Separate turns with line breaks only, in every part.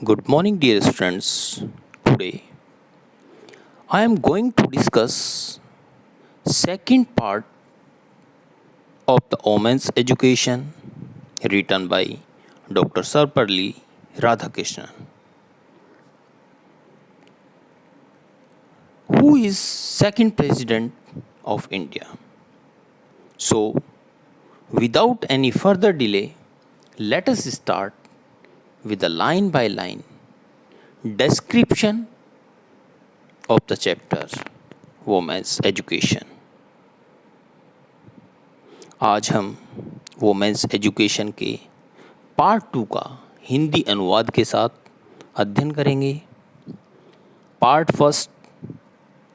Good morning, dear students. Today, I am going to discuss second part of the women's education written by Dr. Sarpalli Radhakrishnan. Who is second president of India? So, without any further delay, let us start with a line by line description of the chapter Women's Education. आज हम women's education के part 2 का हिंदी अनुवाद के साथ अध्ययन करेंगे। Part first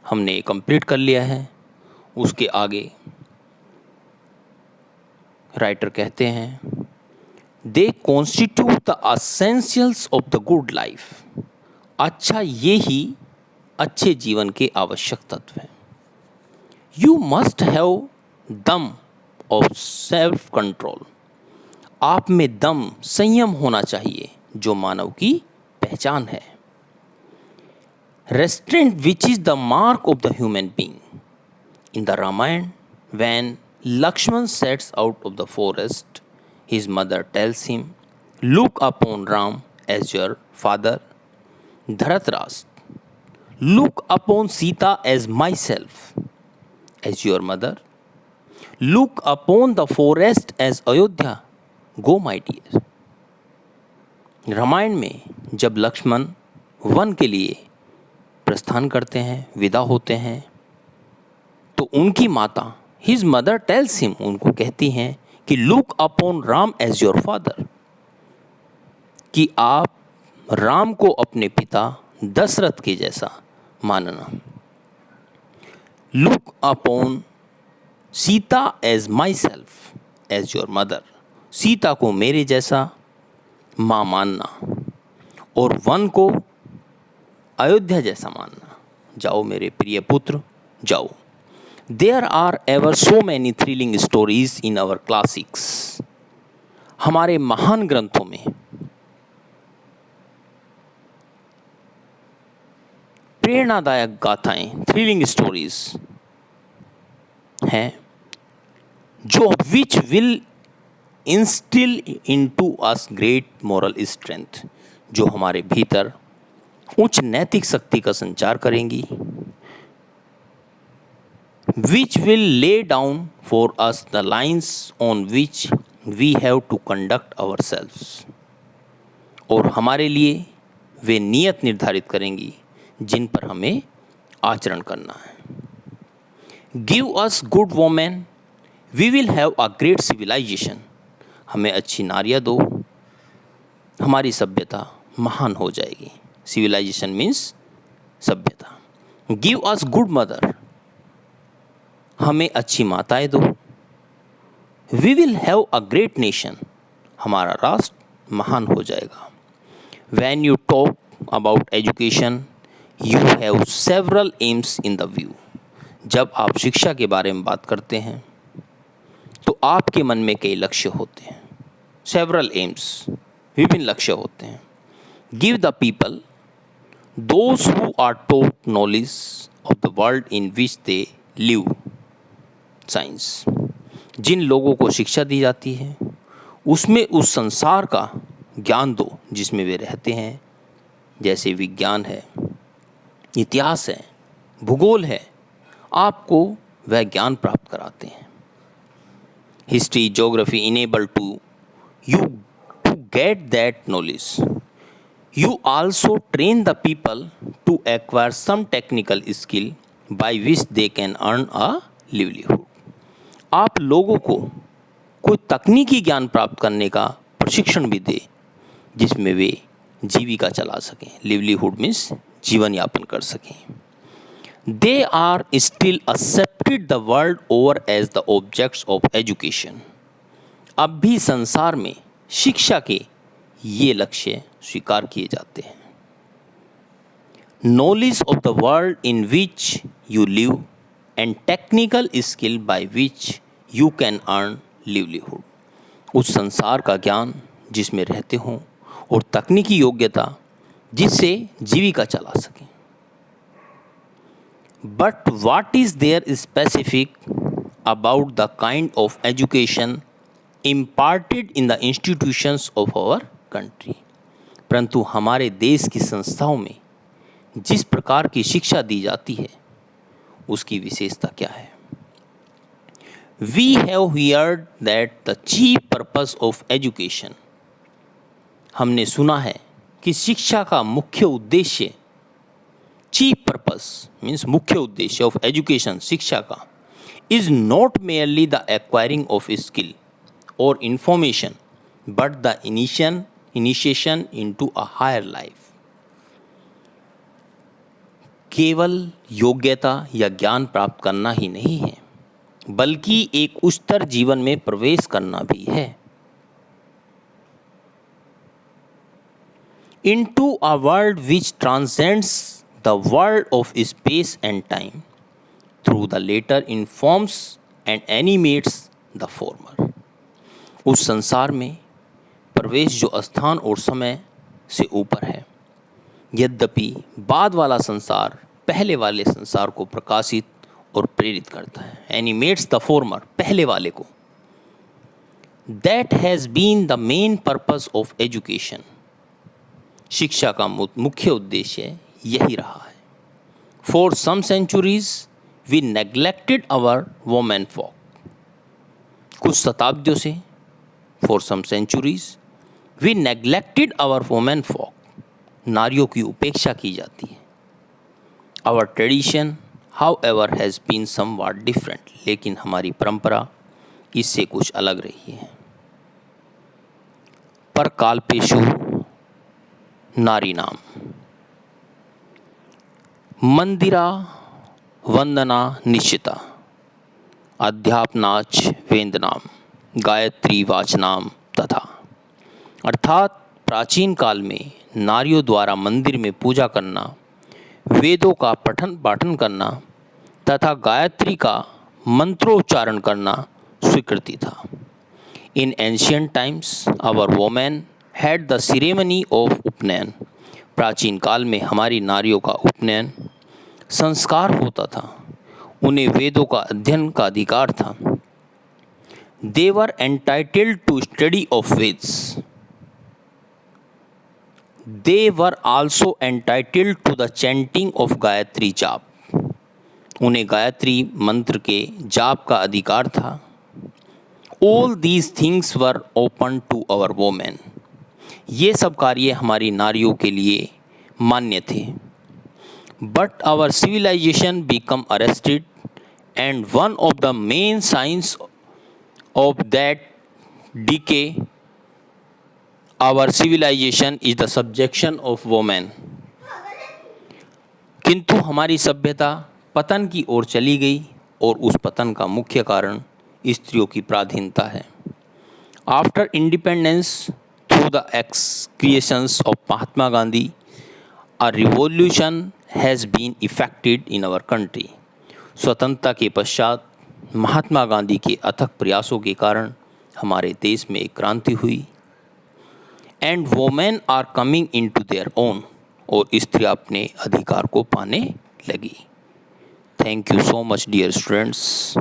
हमने कंप्लीट कर लिया है। उसके आगे राइटर कहते हैं they constitute the essentials of the good life. अच्छा, ये ही अच्छे जीवन के आवश्यक तत्व हैं। यू मस्ट हैव दम ऑफ सेल्फ कंट्रोल। आप में दम, संयम होना चाहिए जो मानव की पहचान है। Restraint which is the mark of the human being. In the Ramayana when Lakshmana sets out of the forest, his mother tells him, look upon Ram as your father. Dhritarashtra, look upon Sita as myself, as your mother. Look upon the forest as Ayodhya. Go, my dear. Ramayana में जब Lakshman one के लिए प्रस्थान करते हैं, विदा होते हैं, तो उनकी माता हिज मदर टेल्स हिम, उनको कहती हैं कि look upon Ram as your father, कि आप राम को अपने पिता दशरथ के जैसा मानना। Look upon Sita as myself as your mother. Sita को मेरे जैसा माँ मानना और वन को अयोध्या जैसा मानना। जाओ मेरे प्रिय पुत्र, जाओ। There are ever so many thrilling stories in our classics. हमारे महान ग्रंथों में प्रेरणादायक गाथाएं, थ्रिलिंग स्टोरीज हैं जो which will instil into us great moral strength, जो हमारे भीतर उच्च नैतिक शक्ति का संचार करेंगी। Which will lay down for us the lines on which we have to conduct ourselves, और हमारे लिए वे नियत निर्धारित करेंगी जिन पर हमें आचरण करना है। Give us good women, we will have a great civilisation. हमें अच्छी नारियाँ दो, हमारी सभ्यता महान हो जाएगी। सिविलाइजेशन मीन्स सभ्यता। गिव अस गुड मदर, हमें अच्छी माताएं दो। We will have a great nation, हमारा राष्ट्र महान हो जाएगा। When you talk about education, you have several aims in the view. जब आप शिक्षा के बारे में बात करते हैं तो आपके मन में कई लक्ष्य होते हैं। सेवरल एम्स, विभिन्न लक्ष्य होते हैं। Give the people those who are taught knowledge of the world in which they live. Science, जिन लोगों को शिक्षा दी जाती है उसमें उस संसार का ज्ञान दो जिसमें वे रहते हैं। जैसे विज्ञान है, इतिहास है, भूगोल है, आपको वह ज्ञान प्राप्त कराते हैं। History, geography enable to you to get that knowledge. You also train the people to acquire some technical skill by which they can earn a livelihood. आप लोगों को कोई तकनीकी ज्ञान प्राप्त करने का प्रशिक्षण भी दे जिसमें वे जीविका चला सकें। लिवलीहुड मीन्स जीवन यापन कर सकें। They are still accepted the world over as the objects of education. अब भी संसार में शिक्षा के ये लक्ष्य स्वीकार किए जाते हैं। Knowledge of the world in which you live and technical skill by which you can earn livelihood. उस संसार का ज्ञान जिसमें रहते हों और तकनीकी योग्यता जिससे जीविका चला सकें। But what is there specific about the kind of education imparted in the institutions of our country? परंतु हमारे देश की संस्थाओं में जिस प्रकार की शिक्षा दी जाती है उसकी विशेषता क्या है? We have heard that the chief purpose of education, हमने सुना है कि शिक्षा का मुख्य उद्देश्य, चीफ पर्पस मीन्स मुख्य उद्देश्य ऑफ एजुकेशन, शिक्षा का, is not merely the acquiring of skill or information but the initiation into a higher life. केवल योग्यता या ज्ञान प्राप्त करना ही नहीं है बल्कि एक उच्चतर जीवन में प्रवेश करना भी है। Into a world which transcends the world of space and time, through the latter informs and animates the former. उस संसार में प्रवेश जो स्थान और समय से ऊपर है, यद्यपि बाद वाला संसार पहले वाले संसार को प्रकाशित और प्रेरित करता है। एनिमेट्स द फॉर्मर, पहले वाले को। That has been the main purpose of education, शिक्षा का मुख्य उद्देश्य यही रहा है। For some centuries we neglected our women folk, कुछ शताब्दियों से, for some centuries we neglected our women folk, नारियों की उपेक्षा की जाती है। Our tradition however has been somewhat different, लेकिन हमारी परंपरा इससे कुछ अलग रही है। पर कालपेशु नारी नाम, मंदिरा वंदना निश्चिता, अध्यापनाच वेद नाम, गायत्री वाचनाम तथा, अर्थात प्राचीन काल में नारियों द्वारा मंदिर में पूजा करना, वेदों का पठन पाठन करना तथा गायत्री का मंत्रोच्चारण करना स्वीकृति था। In ancient times our women had the ceremony of upanayana, प्राचीन काल में हमारी नारियों का उपनयन संस्कार होता था, उन्हें वेदों का अध्ययन का अधिकार था। They were entitled to study of Vedas, they were also entitled to the chanting of Gayatri jaap, उन्हें गायत्री मंत्र के जाप का अधिकार था। All these things were open to our women, ये सब कार्य हमारी नारियों के लिए मान्य थे। But our civilization become arrested and one of the main signs of that decay our civilization is the subjection of women, किंतु हमारी सभ्यता पतन की ओर चली गई और उस पतन का मुख्य कारण स्त्रियों की पराधीनता है। After independence through the exertions of Mahatma Gandhi, a revolution has been effected in our country, स्वतंत्रता के पश्चात महात्मा गांधी के अथक प्रयासों के कारण हमारे देश में एक क्रांति हुई। And women are coming into their own, और स्त्रियाँ अपने अधिकार को पाने लगी। Thank you so much dear students.